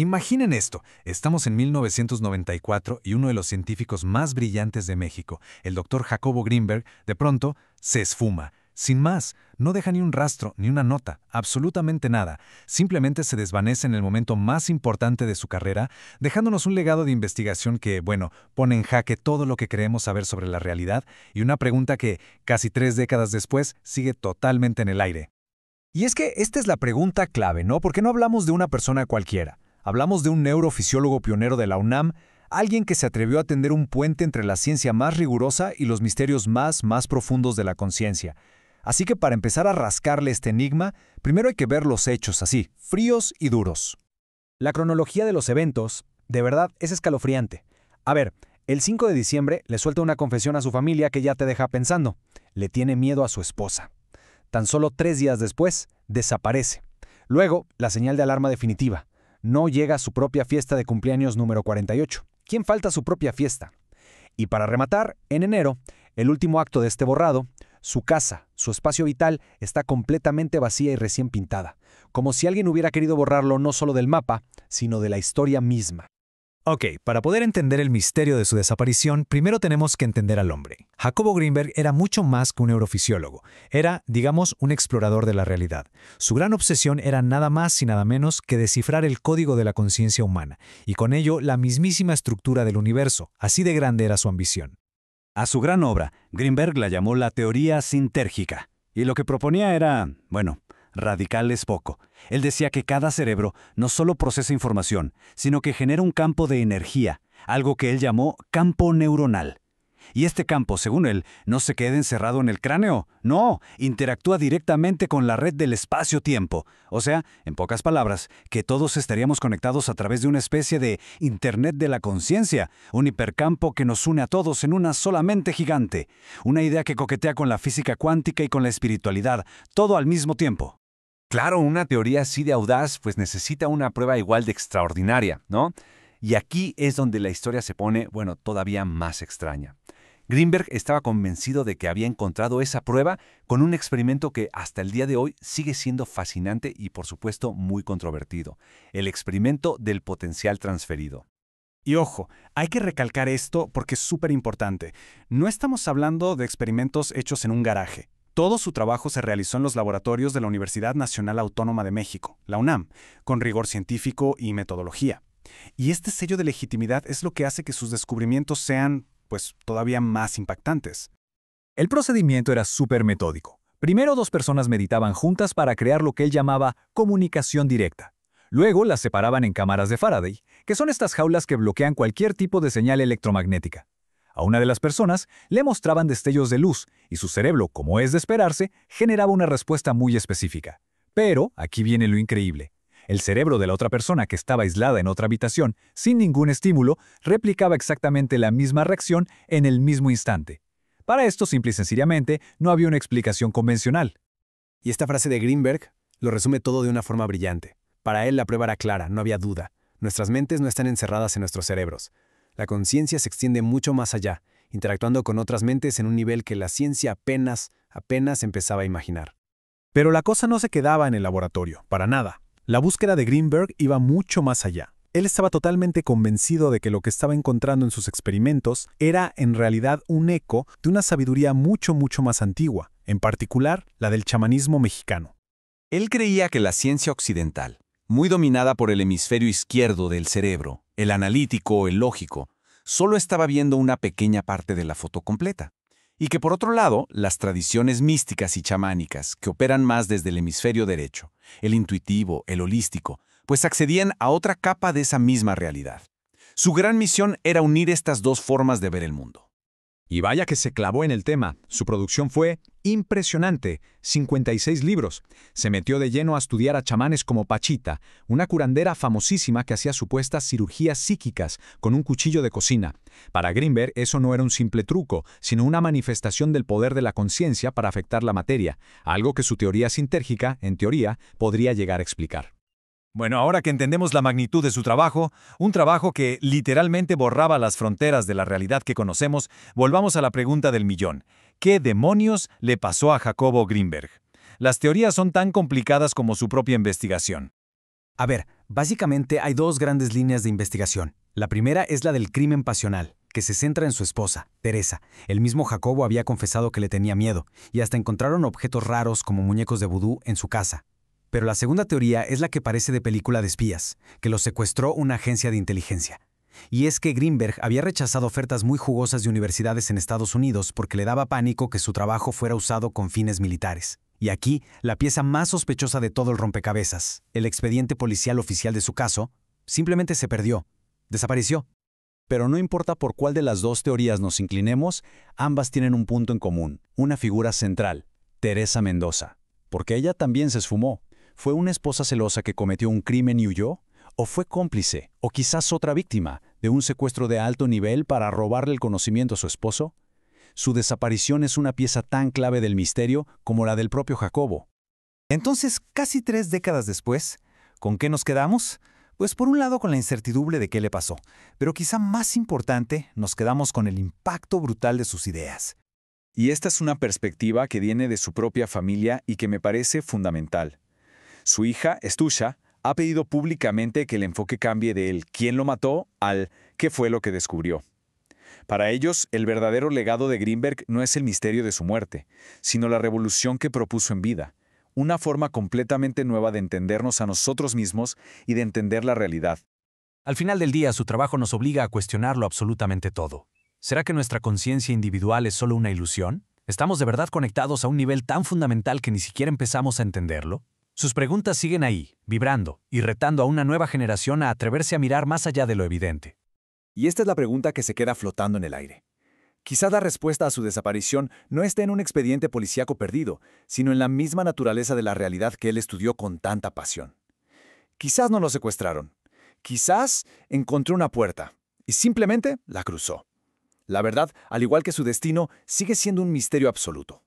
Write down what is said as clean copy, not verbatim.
Imaginen esto, estamos en 1994 y uno de los científicos más brillantes de México, el doctor Jacobo Grinberg, de pronto se esfuma. Sin más, no deja ni un rastro, ni una nota, absolutamente nada. Simplemente se desvanece en el momento más importante de su carrera, dejándonos un legado de investigación que, bueno, pone en jaque todo lo que creemos saber sobre la realidad y una pregunta que, casi 3 décadas después, sigue totalmente en el aire. Y es que esta es la pregunta clave, ¿no? Porque no hablamos de una persona cualquiera. Hablamos de un neurofisiólogo pionero de la UNAM, alguien que se atrevió a tender un puente entre la ciencia más rigurosa y los misterios más profundos de la conciencia. Así que para empezar a rascarle este enigma, primero hay que ver los hechos así, fríos y duros. La cronología de los eventos, de verdad, es escalofriante. A ver, el 5 de diciembre le suelta una confesión a su familia que ya te deja pensando. Le tiene miedo a su esposa. Tan solo 3 días después, desaparece. Luego, la señal de alarma definitiva. No llega a su propia fiesta de cumpleaños número 48. ¿Quién falta a su propia fiesta? Y para rematar, en enero, el último acto de este borrado, su casa, su espacio vital, está completamente vacía y recién pintada, como si alguien hubiera querido borrarlo no solo del mapa, sino de la historia misma. Ok, para poder entender el misterio de su desaparición, primero tenemos que entender al hombre. Jacobo Grinberg era mucho más que un neurofisiólogo. Era, digamos, un explorador de la realidad. Su gran obsesión era nada más y nada menos que descifrar el código de la conciencia humana, y con ello la mismísima estructura del universo. Así de grande era su ambición. A su gran obra, Grinberg la llamó la teoría sintérgica, y lo que proponía era, bueno, radical es poco. Él decía que cada cerebro no solo procesa información, sino que genera un campo de energía, algo que él llamó campo neuronal. Y este campo, según él, no se queda encerrado en el cráneo, no, interactúa directamente con la red del espacio-tiempo. O sea, en pocas palabras, que todos estaríamos conectados a través de una especie de Internet de la conciencia, un hipercampo que nos une a todos en una sola mente gigante. Una idea que coquetea con la física cuántica y con la espiritualidad, todo al mismo tiempo. Claro, una teoría así de audaz pues necesita una prueba igual de extraordinaria, ¿no? Y aquí es donde la historia se pone, bueno, todavía más extraña. Grinberg estaba convencido de que había encontrado esa prueba con un experimento que hasta el día de hoy sigue siendo fascinante y por supuesto muy controvertido, el experimento del potencial transferido. Y ojo, hay que recalcar esto porque es súper importante. No estamos hablando de experimentos hechos en un garaje. Todo su trabajo se realizó en los laboratorios de la Universidad Nacional Autónoma de México, la UNAM, con rigor científico y metodología. Y este sello de legitimidad es lo que hace que sus descubrimientos sean, pues, todavía más impactantes. El procedimiento era súper metódico. Primero 2 personas meditaban juntas para crear lo que él llamaba comunicación directa. Luego las separaban en cámaras de Faraday, que son estas jaulas que bloquean cualquier tipo de señal electromagnética. A una de las personas le mostraban destellos de luz y su cerebro, como es de esperarse, generaba una respuesta muy específica. Pero aquí viene lo increíble. El cerebro de la otra persona que estaba aislada en otra habitación, sin ningún estímulo, replicaba exactamente la misma reacción en el mismo instante. Para esto, simple y sencillamente, no había una explicación convencional. Y esta frase de Grinberg lo resume todo de una forma brillante. Para él la prueba era clara, no había duda. Nuestras mentes no están encerradas en nuestros cerebros. La conciencia se extiende mucho más allá, interactuando con otras mentes en un nivel que la ciencia apenas empezaba a imaginar. Pero la cosa no se quedaba en el laboratorio, para nada. La búsqueda de Grinberg iba mucho más allá. Él estaba totalmente convencido de que lo que estaba encontrando en sus experimentos era en realidad un eco de una sabiduría mucho más antigua, en particular la del chamanismo mexicano. Él creía que la ciencia occidental, muy dominada por el hemisferio izquierdo del cerebro, el analítico, el lógico, solo estaba viendo una pequeña parte de la foto completa. Y que por otro lado, las tradiciones místicas y chamánicas, que operan más desde el hemisferio derecho, el intuitivo, el holístico, pues accedían a otra capa de esa misma realidad. Su gran misión era unir estas dos formas de ver el mundo. Y vaya que se clavó en el tema. Su producción fue impresionante, 56 libros. Se metió de lleno a estudiar a chamanes como Pachita, una curandera famosísima que hacía supuestas cirugías psíquicas con un cuchillo de cocina. Para Grinberg eso no era un simple truco, sino una manifestación del poder de la conciencia para afectar la materia, algo que su teoría sintérgica, en teoría, podría llegar a explicar. Bueno, ahora que entendemos la magnitud de su trabajo, un trabajo que literalmente borraba las fronteras de la realidad que conocemos, volvamos a la pregunta del millón. ¿Qué demonios le pasó a Jacobo Grinberg? Las teorías son tan complicadas como su propia investigación. A ver, básicamente hay dos grandes líneas de investigación. La primera es la del crimen pasional, que se centra en su esposa, Teresa. El mismo Jacobo había confesado que le tenía miedo, y hasta encontraron objetos raros como muñecos de vudú en su casa. Pero la segunda teoría es la que parece de película de espías, que los secuestró una agencia de inteligencia. Y es que Greenberg había rechazado ofertas muy jugosas de universidades en Estados Unidos porque le daba pánico que su trabajo fuera usado con fines militares. Y aquí, la pieza más sospechosa de todo el rompecabezas, el expediente policial oficial de su caso, simplemente se perdió, desapareció. Pero no importa por cuál de las dos teorías nos inclinemos, ambas tienen un punto en común, una figura central, Teresa Mendoza. Porque ella también se esfumó. ¿Fue una esposa celosa que cometió un crimen y huyó? ¿O fue cómplice, o quizás otra víctima, de un secuestro de alto nivel para robarle el conocimiento a su esposo? Su desaparición es una pieza tan clave del misterio como la del propio Jacobo. Entonces, casi 3 décadas después, ¿con qué nos quedamos? Pues por un lado con la incertidumbre de qué le pasó, pero quizá más importante, nos quedamos con el impacto brutal de sus ideas. Y esta es una perspectiva que viene de su propia familia y que me parece fundamental. Su hija, Stusha, ha pedido públicamente que el enfoque cambie del quién lo mató al qué fue lo que descubrió. Para ellos, el verdadero legado de Greenberg no es el misterio de su muerte, sino la revolución que propuso en vida, una forma completamente nueva de entendernos a nosotros mismos y de entender la realidad. Al final del día, su trabajo nos obliga a cuestionarlo absolutamente todo. ¿Será que nuestra conciencia individual es solo una ilusión? ¿Estamos de verdad conectados a un nivel tan fundamental que ni siquiera empezamos a entenderlo? Sus preguntas siguen ahí, vibrando y retando a una nueva generación a atreverse a mirar más allá de lo evidente. Y esta es la pregunta que se queda flotando en el aire. Quizá la respuesta a su desaparición no esté en un expediente policíaco perdido, sino en la misma naturaleza de la realidad que él estudió con tanta pasión. Quizás no lo secuestraron. Quizás encontró una puerta y simplemente la cruzó. La verdad, al igual que su destino, sigue siendo un misterio absoluto.